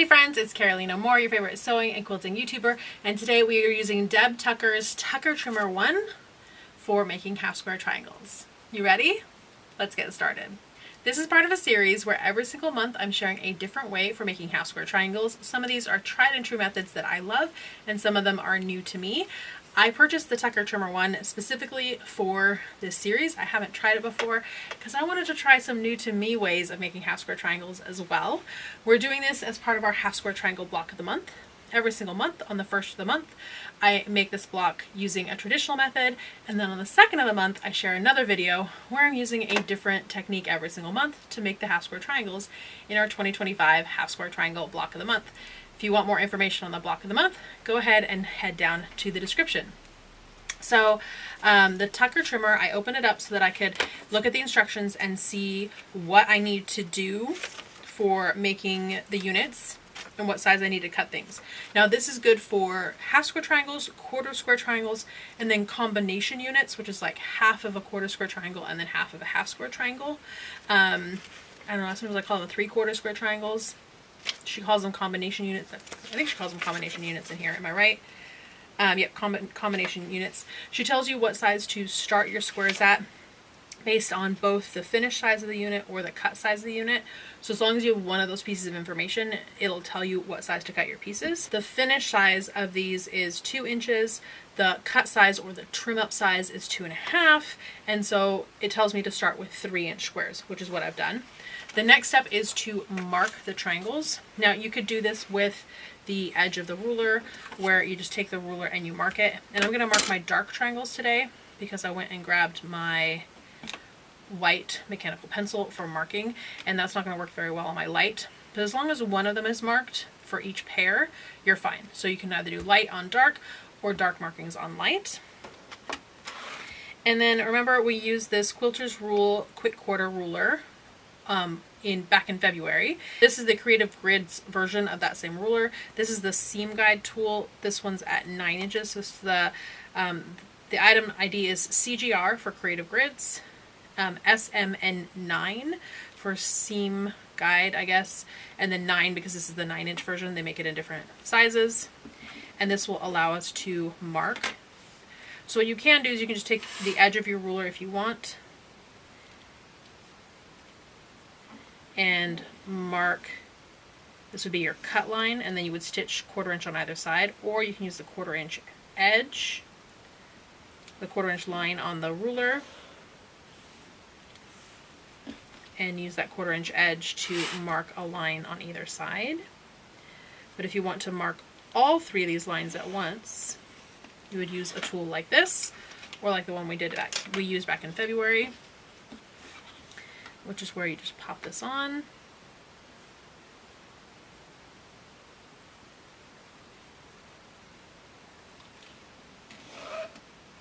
Quilty friends, it's Carolina Moore, your favorite sewing and quilting YouTuber, and today we are using Deb Tucker's Tucker Trimmer 1 for making half square triangles. You ready? Let's get started. This is part of a series where every single month I'm sharing a different way for making half square triangles. Some of these are tried and true methods that I love, and some of them are new to me. I purchased the Tucker Trimmer 1 specifically for this series. I haven't tried it before because I wanted to try some new to me ways of making half square triangles as well. We're doing this as part of our half square triangle block of the month. Every single month on the first of the month, I make this block using a traditional method, and then on the second of the month, I share another video where I'm using a different technique every single month to make the half square triangles in our 2025 half square triangle block of the month. If you want more information on the block of the month, go ahead and head down to the description. So the Tucker Trimmer, I opened it up so that I could look at the instructions and see what I need to do for making the units and what size I need to cut things. Now this is good for half square triangles, quarter square triangles, and then combination units, which is like half of a quarter square triangle and then half of a half square triangle. I don't know, sometimes I call them 3/4 square triangles. She calls them combination units. I think she calls them combination units in here. Am I right? Yep, combination units. She tells you what size to start your squares at based on both the finished size of the unit or the cut size of the unit. So as long as you have one of those pieces of information, it'll tell you what size to cut your pieces. The finished size of these is 2 inches. The cut size or the trim up size is 2.5. And so it tells me to start with 3-inch squares, which is what I've done. The next step is to mark the triangles. Now you could do this with the edge of the ruler where you just take the ruler and you mark it. And I'm gonna mark my dark triangles today because I went and grabbed my white mechanical pencil for marking, and that's not gonna work very well on my light. But as long as one of them is marked for each pair, you're fine. So you can either do light on dark or dark markings on light. And then remember, we use this Quilter's Rule quick quarter ruler back in February. This is the Creative Grids version of that same ruler. This is the seam guide tool. This one's at 9 inches. This is the item ID is CGR for Creative Grids, SMN9 for seam guide, I guess, and then 9 because this is the 9-inch version. They make it in different sizes, and this will allow us to mark. So what you can do is you can just take the edge of your ruler if you want and mark. This would be your cut line, and then you would stitch 1/4 inch on either side, or you can use the 1/4 inch edge, the 1/4 inch line on the ruler, and use that 1/4 inch edge to mark a line on either side. But if you want to mark all 3 of these lines at once, you would use a tool like this, or like the one we used back in February, which is where you just pop this on.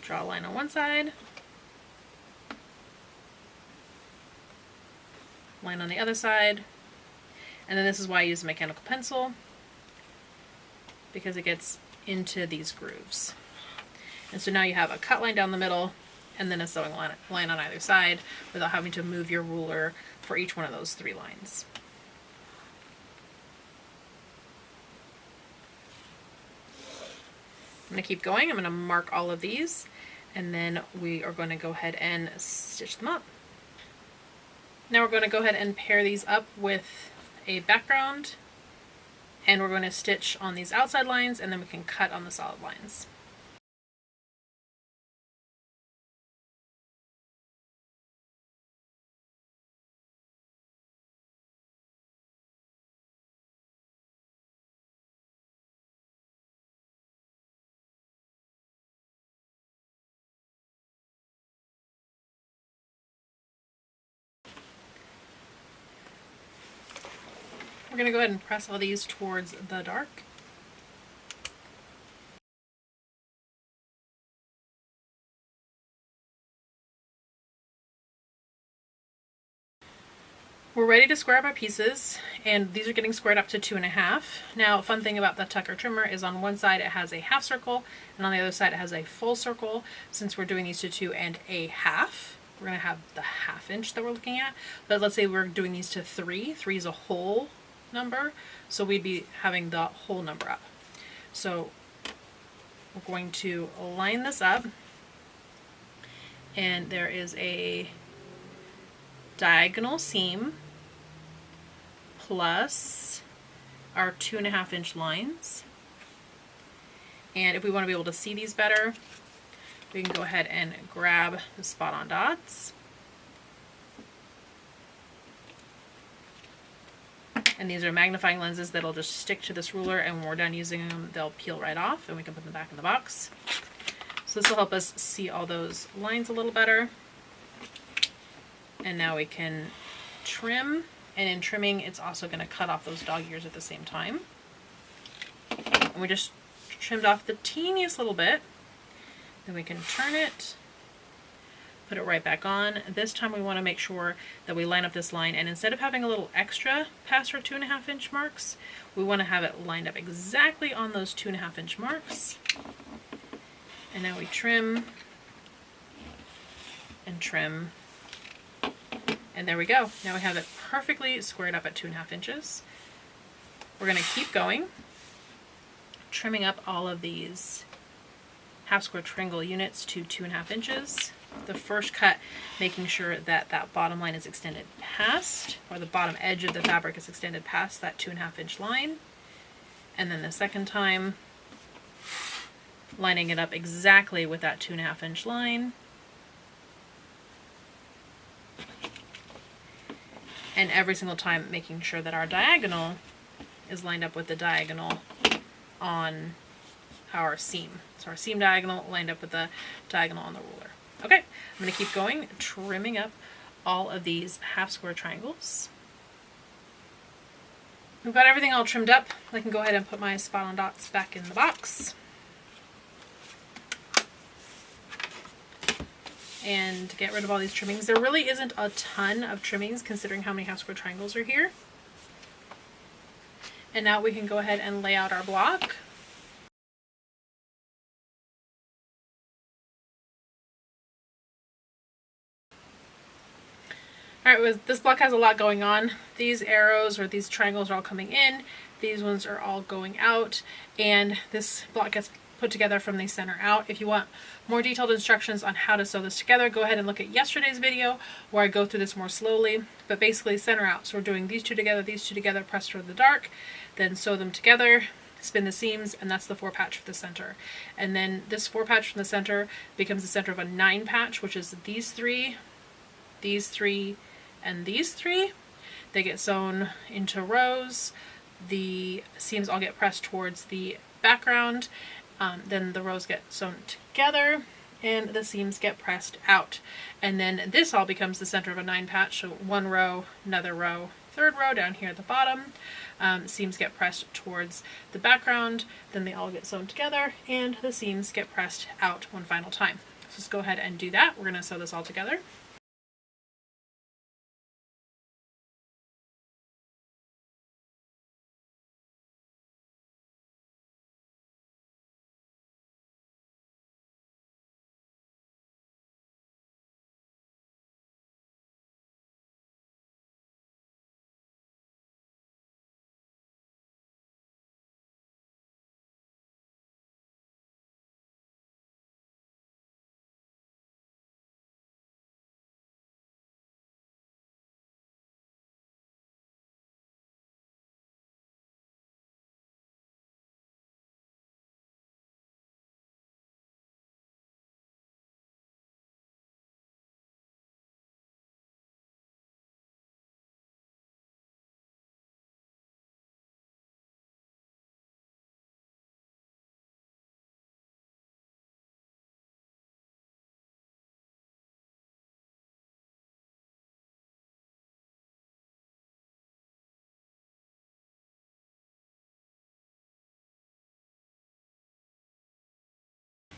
Draw a line on one side, line on the other side, and then this is why I use a mechanical pencil, because it gets into these grooves. And so now you have a cut line down the middle and then a sewing line on either side without having to move your ruler for each one of those 3 lines. I'm going to keep going. I'm going to mark all of these, and then we are going to go ahead and stitch them up. Now we're going to go ahead and pair these up with a background, and we're going to stitch on these outside lines, and then we can cut on the solid lines. We're going to go ahead and press all these towards the dark. We're ready to square up our pieces, and these are getting squared up to 2.5. Now, fun thing about the Tucker Trimmer is on one side it has a half circle, and on the other side it has a full circle. Since we're doing these to 2.5, we're going to have the 1/2 inch that we're looking at. But let's say we're doing these to 3. 3 is a whole number, so we'd be having the whole number up. So we're going to line this up, and there is a diagonal seam plus our 2.5 inch lines. And if we want to be able to see these better, we can go ahead and grab the spot on dots. And these are magnifying lenses that'll just stick to this ruler, and when we're done using them, they'll peel right off and we can put them back in the box. So this will help us see all those lines a little better. And now we can trim, and in trimming, it's also going to cut off those dog ears at the same time. And we just trimmed off the teeniest little bit. Then we can turn it, put it right back on. This time we want to make sure that we line up this line, and instead of having a little extra past our 2.5 inch marks, we want to have it lined up exactly on those 2.5 inch marks. And now we trim and trim, and there we go. Now we have it perfectly squared up at 2.5 inches. We're going to keep going, trimming up all of these half square triangle units to 2.5 inches. The first cut, making sure that that bottom line is extended past, or the bottom edge of the fabric is extended past that 2.5 inch line. And then the second time, lining it up exactly with that 2.5 inch line. And every single time making sure that our diagonal is lined up with the diagonal on our seam. So our seam diagonal lined up with the diagonal on the ruler. Okay, I'm going to keep going, trimming up all of these half square triangles. We've got everything all trimmed up. I can go ahead and put my spot on dots back in the box. And get rid of all these trimmings. There really isn't a ton of trimmings considering how many half square triangles are here. And now we can go ahead and lay out our block. Alright, this block has a lot going on. These arrows or these triangles are all coming in, these ones are all going out, and this block gets put together from the center out. If you want more detailed instructions on how to sew this together, go ahead and look at yesterday's video where I go through this more slowly, but basically center out. So we're doing these two together, press toward the dark, then sew them together, spin the seams, and that's the 4 patch for the center. And then this 4 patch from the center becomes the center of a 9 patch, which is these three, and these 3. They get sewn into rows. The seams all get pressed towards the background. Then the rows get sewn together and the seams get pressed out. And then this all becomes the center of a 9 patch. So 1 row, another row, 3rd row down here at the bottom. Seams get pressed towards the background. Then they all get sewn together and the seams get pressed out one final time. So let's go ahead and do that. We're going to sew this all together.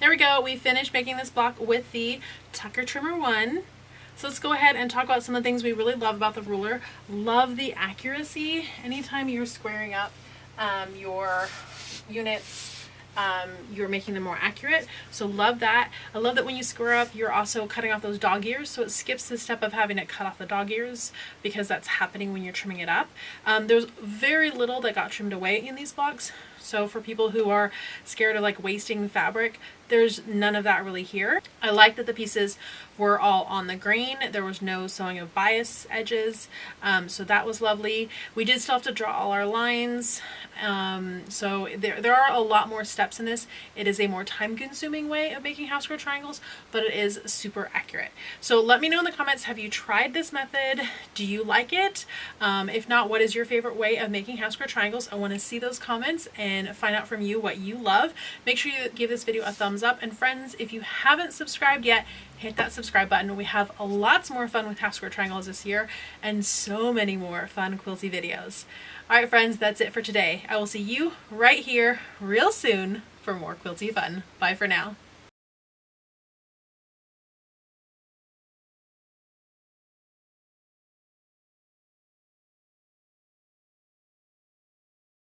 There we go, we finished making this block with the Tucker Trimmer 1. So let's go ahead and talk about some of the things we really love about the ruler. Love the accuracy. Anytime you're squaring up your units, you're making them more accurate. So love that. I love that when you square up, you're also cutting off those dog ears, so it skips the step of having to cut off the dog ears because that's happening when you're trimming it up. There's very little that got trimmed away in these blocks. So for people who are scared of like wasting fabric, there's none of that really here. I like that the pieces were all on the grain. There was no sewing of bias edges, so that was lovely. We did still have to draw all our lines, so there are a lot more steps in this. It is a more time-consuming way of making house square triangles, but it is super accurate. So let me know in the comments, have you tried this method? Do you like it? If not, what is your favorite way of making house square triangles? I want to see those comments and find out from you what you love. Make sure you give this video a thumbs up, and friends, if you haven't subscribed yet, hit that subscribe button. We have lots more fun with house square triangles this year and so many more fun quilty videos. Alright friends, that's it for today. I will see you right here real soon for more quilty fun. Bye for now.